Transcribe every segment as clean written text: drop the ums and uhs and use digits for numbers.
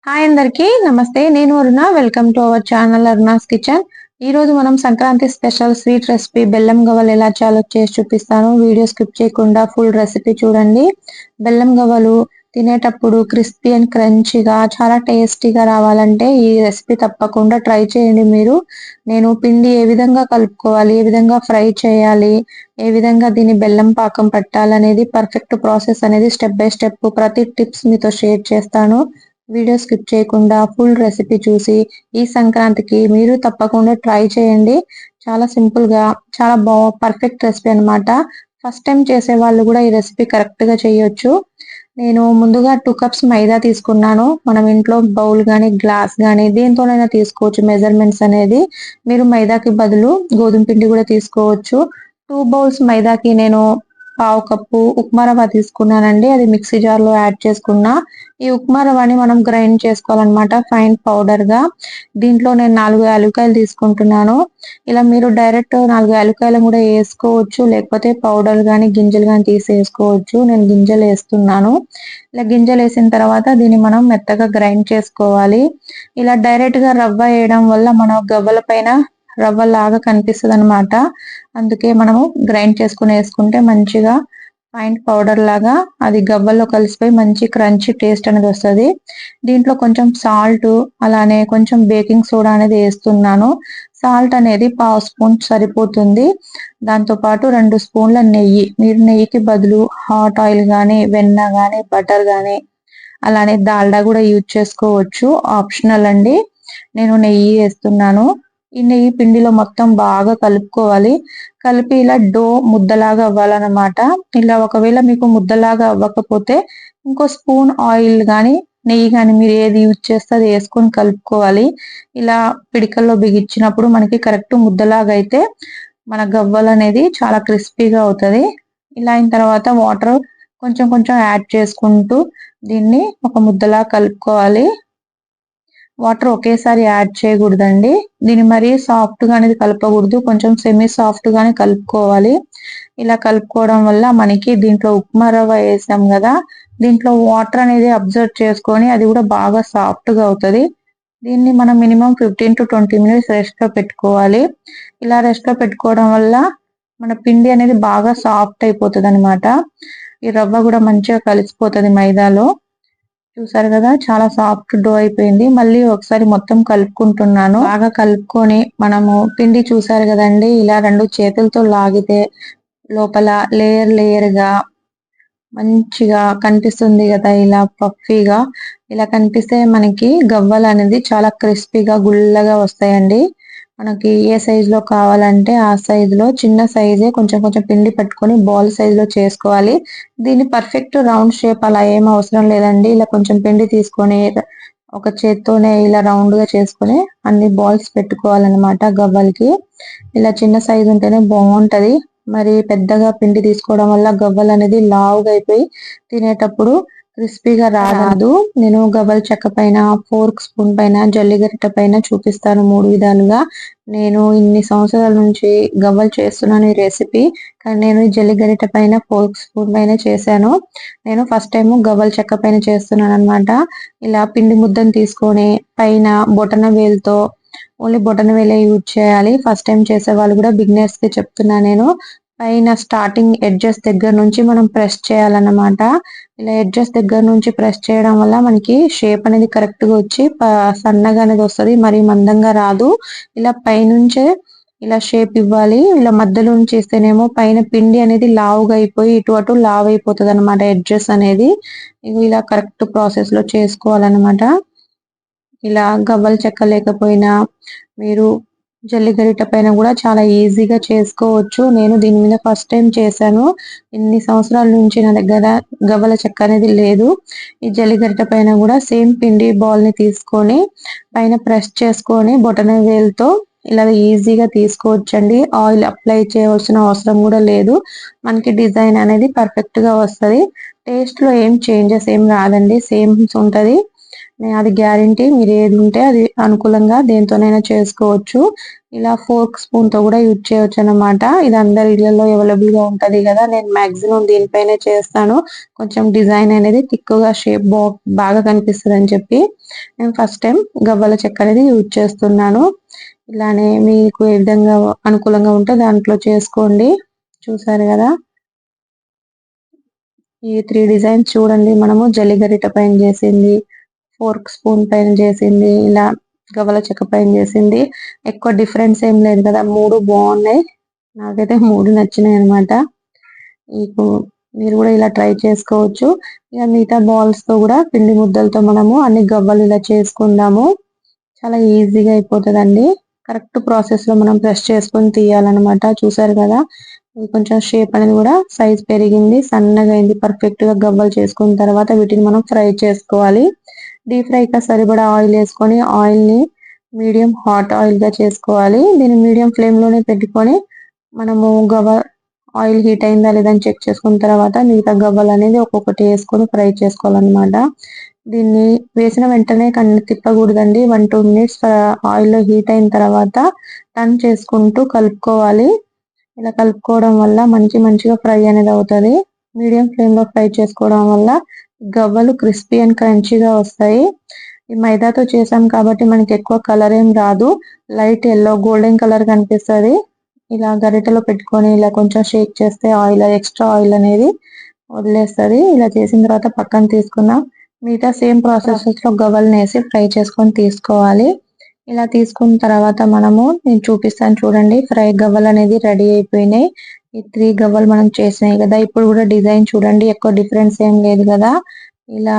Hi అందరికి నమస్తే. నేను Aruna. Welcome to our channel Aruna's kitchen. ఈ రోజు మనం సంక్రాంతి స్పెషల్ స్వీట్ రెసిపీ బెల్లం గవ్వలు ఎలా చేయాలో చేసి చూపిస్తాను. వీడియో స్కిప్ చేయకుండా ఫుల్ రెసిపీ చూడండి. బెల్లం గవ్వలు తినేటప్పుడు క్రిస్పీ అండ్ క్రంచీగా చాలా టేస్టీగా రావాలంటే ఈ రెసిపీ తప్పకుండా ట్రై చేయండి మీరు. నేను పిండి ఏ విధంగా కలుపుకోవాలి, ఏ విధంగా ఫ్రై చేయాలి, ఏ విధంగా దీన్ని బెల్లం పాకం పట్టాలనేది పర్ఫెక్ట్ ప్రాసెస్ అనేది స్టెప్ బై స్టెప్ ప్రతి టిప్స్ మీతో షేర్ చేస్తాను. వీడియో స్కిప్ చేయకుండా ఫుల్ రెసిపీ చూసి ఈ సంక్రాంతికి మీరు తప్పకుండా ట్రై చేయండి. చాలా సింపుల్ గా చాలా పర్ఫెక్ట్ రెసిపీ అన్నమాట. ఫస్ట్ టైం చేసే వాళ్ళు కూడా ఈ రెసిపీ కరెక్ట్ గా చేయొచ్చు. నేను ముందుగా 2 కప్స్ మైదా తీసుకున్నాను. మనం ఇంట్లో బౌల్ గానీ గ్లాస్ గానీ దేంతోనైనా తీసుకోవచ్చు మెజర్మెంట్స్ అనేది. మీరు మైదాకి బదులు గోధుమ పిండి కూడా తీసుకోవచ్చు. 2 బౌల్స్ మైదాకి నేను పావు కప్పు ఉప్మా రవ్వ తీసుకున్నానండి. అది మిక్సీ జార్ లో యాడ్ చేసుకున్నా. ఈ ఉప్మా రవ్వని మనం గ్రైండ్ చేసుకోవాలన్నమాట ఫైన్ పౌడర్ గా. దీంట్లో నేను 4 యాలక్కాయలు తీసుకుంటున్నాను. ఇలా మీరు డైరెక్ట్ 4 యాలక్కాయలు కూడా వేసుకోవచ్చు, లేకపోతే పౌడర్ గానీ గింజలు గానీ తీసి వేసుకోవచ్చు. నేను గింజలు వేస్తున్నాను. ఇలా గింజలు వేసిన తర్వాత దీన్ని మనం మెత్తగా గ్రైండ్ చేసుకోవాలి. ఇలా డైరెక్ట్ గా రవ్వ వేయడం వల్ల మన గవ్వల పైన రవ్వ లాగా కనిపిస్తుంది అనమాట. అందుకే మనము గ్రైండ్ చేసుకుని వేసుకుంటే మంచిగా ఫైన్ పౌడర్ లాగా అది గవ్వల్లో కలిసిపోయి మంచి క్రంచీ టేస్ట్ అనేది వస్తుంది. దీంట్లో కొంచెం సాల్ట్ అలానే కొంచెం బేకింగ్ సోడా అనేది వేస్తున్నాను. సాల్ట్ అనేది పావు స్పూన్ సరిపోతుంది. దాంతో పాటు 2 స్పూన్ల నెయ్యి. మీరు నెయ్యికి బదులు హాట్ ఆయిల్ గానీ, వెన్న గానీ, బటర్ గానీ, అలానే డాల్డా కూడా యూజ్ చేసుకోవచ్చు. ఆప్షనల్ అండి. నేను నెయ్యి వేస్తున్నాను. ఈ నెయ్యి పిండిలో మొత్తం బాగా కలుపుకోవాలి. కలిపి ఇలా డో ముద్దలాగా అవ్వాలన్నమాట. ఇలా ఒకవేళ మీకు ముద్దలాగా అవ్వకపోతే ఇంకో స్పూన్ ఆయిల్ గాని నెయ్యి గాని మీరు ఏది యూజ్ చేస్తే అది వేసుకొని కలుపుకోవాలి. ఇలా పిడికల్లో బిగించినప్పుడు మనకి కరెక్ట్ ముద్దలాగా అయితే మన గవ్వలు అనేది చాలా క్రిస్పీగా అవుతుంది. ఇలా అయిన తర్వాత వాటర్ కొంచెం కొంచెం యాడ్ చేసుకుంటూ దీన్ని ఒక ముద్దలా కలుపుకోవాలి. వాటర్ ఒకేసారి యాడ్ చేయకూడదండి. దీన్ని మరీ సాఫ్ట్ గా అనేది కలపకూడదు, కొంచెం సెమీ సాఫ్ట్ గానే కలుపుకోవాలి. ఇలా కలుపుకోవడం వల్ల మనకి దీంట్లో ఉప్మా రవ్వ వేసాం కదా, దీంట్లో వాటర్ అనేది అబ్జర్వ్ చేసుకొని అది కూడా బాగా సాఫ్ట్ గా అవుతుంది. దీన్ని మనం మినిమం 15 to 20 minutes రెస్ట్ లో పెట్టుకోవాలి. ఇలా రెస్ట్ లో పెట్టుకోవడం వల్ల మన పిండి అనేది బాగా సాఫ్ట్ అయిపోతుంది అనమాట. ఈ రవ్వ కూడా మంచిగా కలిసిపోతుంది మైదాలో. చూసారు కదా, చాలా సాఫ్ట్ డో అయిపోయింది. మళ్ళీ ఒకసారి మొత్తం కలుపుకుంటున్నాను. బాగా కలుపుకొని మనము పిండి చూసారు కదండి, ఇలా 2 చేతులతో లాగితే లోపల లేయర్ లేయర్ గా మంచిగా కనిపిస్తుంది కదా, ఇలా పఫీగా. ఇలా కనిపిస్తే మనకి గవ్వలు అనేది చాలా క్రిస్పీగా గుల్లగా వస్తాయండి. మనకి ఏ సైజ్ లో కావాలంటే ఆ సైజ్ లో, చిన్న సైజే కొంచెం కొంచెం పిండి పెట్టుకొని బాల్ సైజ్ లో చేసుకోవాలి. దీన్ని పర్ఫెక్ట్ రౌండ్ షేప్ అలా ఏం అవసరం లేదండి. ఇలా కొంచెం పిండి తీసుకొని ఒక చేత్తోనే ఇలా రౌండ్ గా చేసుకొని అన్ని బాల్స్ పెట్టుకోవాలన్నమాట గవ్వలకి. ఇలా చిన్న సైజు ఉంటేనే బాగుంటది. మరి పెద్దగా పిండి తీసుకోవడం వల్ల గవ్వలు అనేది లావుగా అయిపోయి తినేటప్పుడు క్రిస్పీగా రాదు. నేను గవ్వల చెక్క పైన, ఫోర్క్ స్పూన్ పైన, జల్లిగరిట పైన చూపిస్తాను 3 విధాలుగా. నేను ఇన్ని సంవత్సరాల నుంచి గవ్వలు చేస్తున్నాను ఈ రెసిపీ, కానీ నేను జల్లిగరిట పైన, ఫోర్క్ స్పూన్ పైన చేశాను. నేను ఫస్ట్ టైం గవ్వల చెక్క పైన చేస్తున్నాను అనమాట. ఇలా పిండి ముద్దను తీసుకొని పైన బొటన వేలుతో, ఓన్లీ బొటన వేలే యూజ్ చేయాలి. ఫస్ట్ టైం చేసే వాళ్ళు కూడా, బిగినర్స్ కి చెప్తున్నా నేను. పైన స్టార్టింగ్ ఎడ్జెస్ దగ్గర నుంచి మనం ప్రెస్ చేయాలన్నమాట. ఇలా ఎడ్జెస్ దగ్గర నుంచి ప్రెస్ చేయడం వల్ల మనకి షేప్ అనేది కరెక్ట్ గా వచ్చి సన్నగా అనేది వస్తుంది, మరి మందంగా రాదు. ఇలా పైనుంచే ఇలా షేప్ ఇవ్వాలి. ఇలా మధ్యలో నుంచి ఇస్తేనేమో పైన పిండి అనేది లావుగా అయిపోయి ఇటు అటు లావు అయిపోతుంది అనమాట ఎడ్జెస్ అనేది. ఇలా కరెక్ట్ ప్రాసెస్ లో చేసుకోవాలన్నమాట. ఇలా గవ్వలు చెక్క లేకపోయినా మీరు జల్లిగరిట పైన కూడా చాలా ఈజీగా చేసుకోవచ్చు. నేను దీని మీద ఫస్ట్ టైం చేశాను. ఇన్ని సంవత్సరాల నుంచి నా దగ్గర గవ్వల చెక్క అనేది లేదు. ఈ జల్లిగరిట పైన కూడా సేమ్ పిండి బాల్ ని తీసుకొని పైన ప్రెస్ చేసుకొని బొటన వేలుతో ఇలా ఈజీగా తీసుకోవచ్చండి. ఆయిల్ అప్లై చేయవలసిన అవసరం కూడా లేదు. మనకి డిజైన్ అనేది పర్ఫెక్ట్ గా వస్తుంది. టేస్ట్ లో ఏం చేంజెస్ ఏం రాదండి, సేమ్ ఉంటది. అది గ్యారంటీ. మీరు ఏది ఉంటే అది అనుకూలంగా దేంతోనైనా చేసుకోవచ్చు. ఇలా ఫోర్క్ స్పూన్ తో కూడా యూజ్ చేయొచ్చు అన్నమాట. ఇది అందరి ఇళ్లలో అవైలబుల్ గా ఉంటది కదా. నేను మాక్సిమం దీనిపైనే చేస్తాను. కొంచెం డిజైన్ అనేది థిక్గా షేప్ బాగా కనిపిస్తుంది అని చెప్పి నేను ఫస్ట్ టైం గవ్వల చెక్క అనేది యూజ్ చేస్తున్నాను. ఇలానే మీకు ఏ విధంగా అనుకూలంగా ఉంటే దాంట్లో చేసుకోండి. చూసారు కదా, ఈ 3 డిజైన్స్ చూడండి. మనము జల్లిగరిట పైన చేసింది, ఫోర్క్ స్పూన్ పైన చేసింది, ఇలా గవ్వల చెక్క పైన చేసింది. ఎక్కువ డిఫరెన్స్ ఏం లేదు కదా, 3 బాగున్నాయి. నాకైతే 3 నచ్చినాయి అనమాట. మీకు మీరు కూడా ఇలా ట్రై చేసుకోవచ్చు. ఇక మిగతా బాల్స్ తో కూడా పిండి ముద్దలతో మనము అన్ని గవ్వలు ఇలా చేసుకుందాము. చాలా ఈజీగా అయిపోతుందండి. కరెక్ట్ ప్రాసెస్ లో మనం ప్రెస్ చేసుకొని తీయాలన్నమాట. చూసారు కదా, ఇది కొంచెం షేప్ అనేది కూడా సైజ్ పెరిగింది, సన్నగా అయింది. పర్ఫెక్ట్ గా గవ్వలు చేసుకున్న తర్వాత వీటిని మనం ఫ్రై చేసుకోవాలి. డీప్ ఫ్రై కి సరిపడా ఆయిల్ వేసుకొని ఆయిల్ ని మీడియం హాట్ ఆయిల్ గా చేసుకోవాలి. దీన్ని మీడియం ఫ్లేమ్ లోనే పెట్టుకొని మనము ఆయిల్ హీట్ అయిందా లేదని చెక్ చేసుకున్న తర్వాత మిగతా గవ్వలు అనేది ఒక్కొక్కటి వేసుకొని ఫ్రై చేసుకోవాలన్నమాట. దీన్ని వేసిన వెంటనే తిప్పకూడదండి. 1-2 మినిట్స్ ఆయిల్ లో హీట్ అయిన తర్వాత టర్న్ చేసుకుంటూ కలుపుకోవాలి. ఇలా కలుపుకోవడం వల్ల మంచిగా ఫ్రై అనేది అవుతుంది. మీడియం ఫ్లేమ్ లో ఫ్రై చేసుకోవడం వల్ల గవ్వలు క్రిస్పీ అండ్ క్రంచీగా వస్తాయి. ఈ మైదాతో చేసాం కాబట్టి మనకి ఎక్కువ కలర్ ఏం రాదు. లైట్ ఎల్లో గోల్డెన్ కలర్ కనిపిస్తుంది. ఇలా గరిటెలో పెట్టుకొని ఇలా కొంచెం షేక్ చేస్తే ఎక్స్ట్రా ఆయిల్ అనేది వదిలేస్తుంది. ఇలా చేసిన తర్వాత పక్కన తీసుకున్నాం. మిగతా సేమ్ ప్రాసెస్ లో గవ్వలను వేసి ఫ్రై చేసుకొని తీసుకోవాలి. ఇలా తీసుకున్న తర్వాత నేను చూపిస్తాను చూడండి. ఫ్రై గవ్వలు అనేది రెడీ అయిపోయినాయి. ఈ 3 గవ్వలు మనం చేసినాయి కదా. ఇప్పుడు కూడా డిజైన్ చూడండి, ఎక్కువ డిఫరెన్స్ ఏం లేదు కదా. ఇలా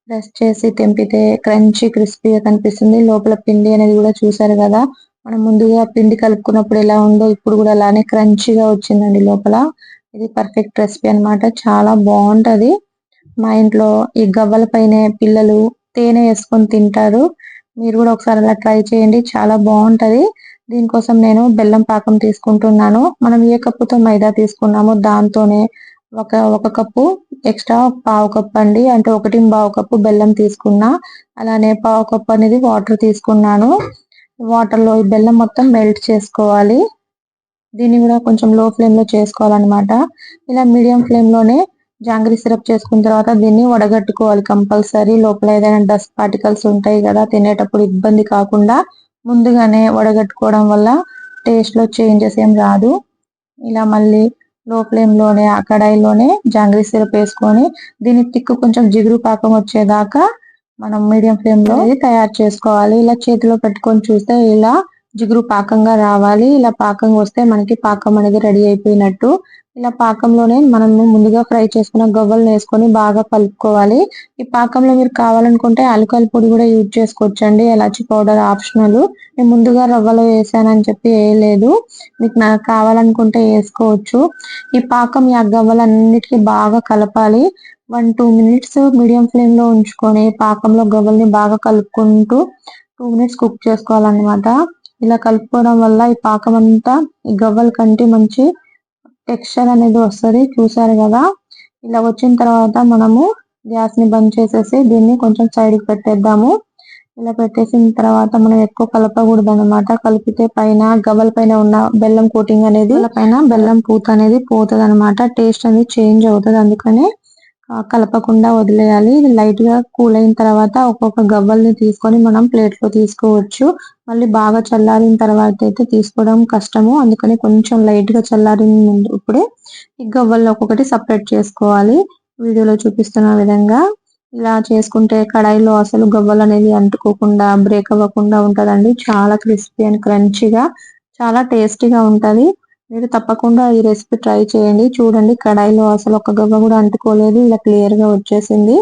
ప్రెస్ చేసి తెంపితే క్రంచీ క్రిస్పీగా కనిపిస్తుంది. లోపల పిండి అనేది కూడా చూసారు కదా. మనం ముందుగా పిండి కలుపుకున్నప్పుడు ఎలా ఉందో ఇప్పుడు కూడా అలానే క్రంచీగా వచ్చిందండి లోపల. ఇది పర్ఫెక్ట్ రెసిపీ అన్నమాట. చాలా బాగుంటది. మా ఇంట్లో ఈ గవ్వల పైన పిల్లలు తేనె వేసుకొని తింటారు. మీరు కూడా ఒకసారి అలా ట్రై చేయండి, చాలా బాగుంటది. దీనికోసం నేను బెల్లం పాకం తీసుకుంటున్నాను. మనం ఏ కప్పుతో మైదా తీసుకున్నామో దాంతోనే ఒక కప్పు ఎక్స్ట్రా పావు కప్పు అండి, అంటే 1.25 కప్పు బెల్లం తీసుకున్నా. అలానే పావు కప్పు అనేది వాటర్ తీసుకున్నాను. వాటర్ లో ఈ బెల్లం మొత్తం మెల్ట్ చేసుకోవాలి. దీన్ని కూడా కొంచెం లో ఫ్లేమ్ లో చేసుకోవాలన్నమాట. ఇలా మీడియం ఫ్లేమ్ లోనే జాంగ్రీ సిరప్ చేసుకున్న తర్వాత దీన్ని వడగట్టుకోవాలి కంపల్సరీ. లోపల ఏదైనా డస్ట్ పార్టికల్స్ ఉంటాయి కదా, తినేటప్పుడు ఇబ్బంది కాకుండా ముందుగానే వడగట్టుకోవడం వల్ల టేస్ట్ లో చేంజెస్ ఏం రాదు. ఇలా మళ్ళీ లో ఫ్లేమ్ లోనే ఆ కడాయిలోనే జాంగ్రీ సిరప్ వేసుకొని దీన్ని కొంచెం జిగురు పాకం వచ్చేదాకా మనం మీడియం ఫ్లేమ్ లో తయారు చేసుకోవాలి. ఇలా చేతిలో పెట్టుకొని చూస్తే ఇలా జిగురు పాకంగా రావాలి. ఇలా పాకం వస్తే మనకి పాకం అనేది రెడీ అయిపోయినట్టు. ఇలా పాకంలోనే మనం ముందుగా ఫ్రై చేసుకున్న గవ్వలను వేసుకొని బాగా కలుపుకోవాలి. ఈ పాకంలో మీరు కావాలనుకుంటే ఆలుకాయల పొడి కూడా యూజ్ చేసుకోవచ్చండి. Elaichi powder optional. నేను ముందుగా రవ్వలో వేసానని చెప్పి వేయలేదు. మీకు నాకు కావాలనుకుంటే వేసుకోవచ్చు. ఈ పాకం ఈ గవ్వలన్నిటికీ బాగా కలపాలి. 1-2 మినిట్స్ మీడియం ఫ్లేమ్ లో ఉంచుకొని పాకంలో గవ్వల్ని బాగా కలుపుకుంటూ 2 మినిట్స్ కుక్ చేసుకోవాలన్నమాట. ఇలా కలుపుకోవడం వల్ల ఈ పాకం అంతా ఈ గవ్వల కంటే మంచి టెక్స్చర్ అనేది వస్తుంది. చూసారు కదా. ఇలా వచ్చిన తర్వాత మనము గ్యాస్ ని బంద్ చేసేసి దీన్ని కొంచెం సైడ్ కి పెట్టేద్దాము. ఇలా పెట్టేసిన తర్వాత మనం ఎక్కువ కలపకూడదు అనమాట. కలిపితే పైన గవ్వల పైన ఉన్న బెల్లం కోటింగ్ అనేది పైన బెల్లం పూత అనేది పోతుంది అనమాట. టేస్ట్ అనేది చేంజ్ అవుతుంది. అందుకనే కలపకుండా వదిలేయాలి. ఇది లైట్ గా కూల్ అయిన తర్వాత ఒక్కొక్క గవ్వల్ని తీసుకొని మనం ప్లేట్ లో తీసుకోవచ్చు. మళ్ళీ బాగా చల్లారిన తర్వాత అయితే తీసుకోవడం కష్టము. అందుకని కొంచెం లైట్ గా చల్లారిన ముందు ఇప్పుడే ఈ గవ్వల్ని ఒక్కొక్కటి సపరేట్ చేసుకోవాలి. వీడియోలో చూపిస్తున్న విధంగా ఇలా చేసుకుంటే కడాయిలో అసలు గవ్వలు అనేది అంటుకోకుండా బ్రేక్ అవ్వకుండా ఉంటదండి. చాలా క్రిస్పీ అండ్ క్రంచీగా చాలా టేస్టీగా ఉంటది. మీరు తప్పకుండా ఈ రెసిపీ ట్రై చేయండి. చూడండి, కడాయిలో అసలు ఒక గవ్వ కూడా అంటుకోలేదు. ఇలా క్లియర్ గా వచ్చేసింది.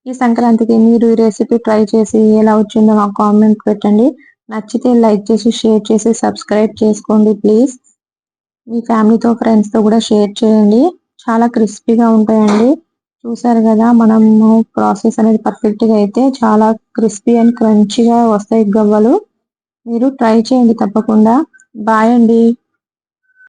ఈ సంక్రాంతికి మీరు ఈ రెసిపీ ట్రై చేసి ఎలా వచ్చిందో నాకు కామెంట్ పెట్టండి. నచ్చితే లైక్ చేసి షేర్ చేసి సబ్స్క్రైబ్ చేసుకోండి ప్లీజ్. మీ ఫ్యామిలీతో ఫ్రెండ్స్ తో కూడా షేర్ చేయండి. చాలా క్రిస్పీగా ఉంటాయండి. చూసారు కదా, మనము ప్రాసెస్ అనేది పర్ఫెక్ట్ గా అయితే చాలా క్రిస్పీ అండ్ క్రంచీగా వస్తాయి గవ్వలు. మీరు ట్రై చేయండి తప్పకుండా. బాయ్ అండి.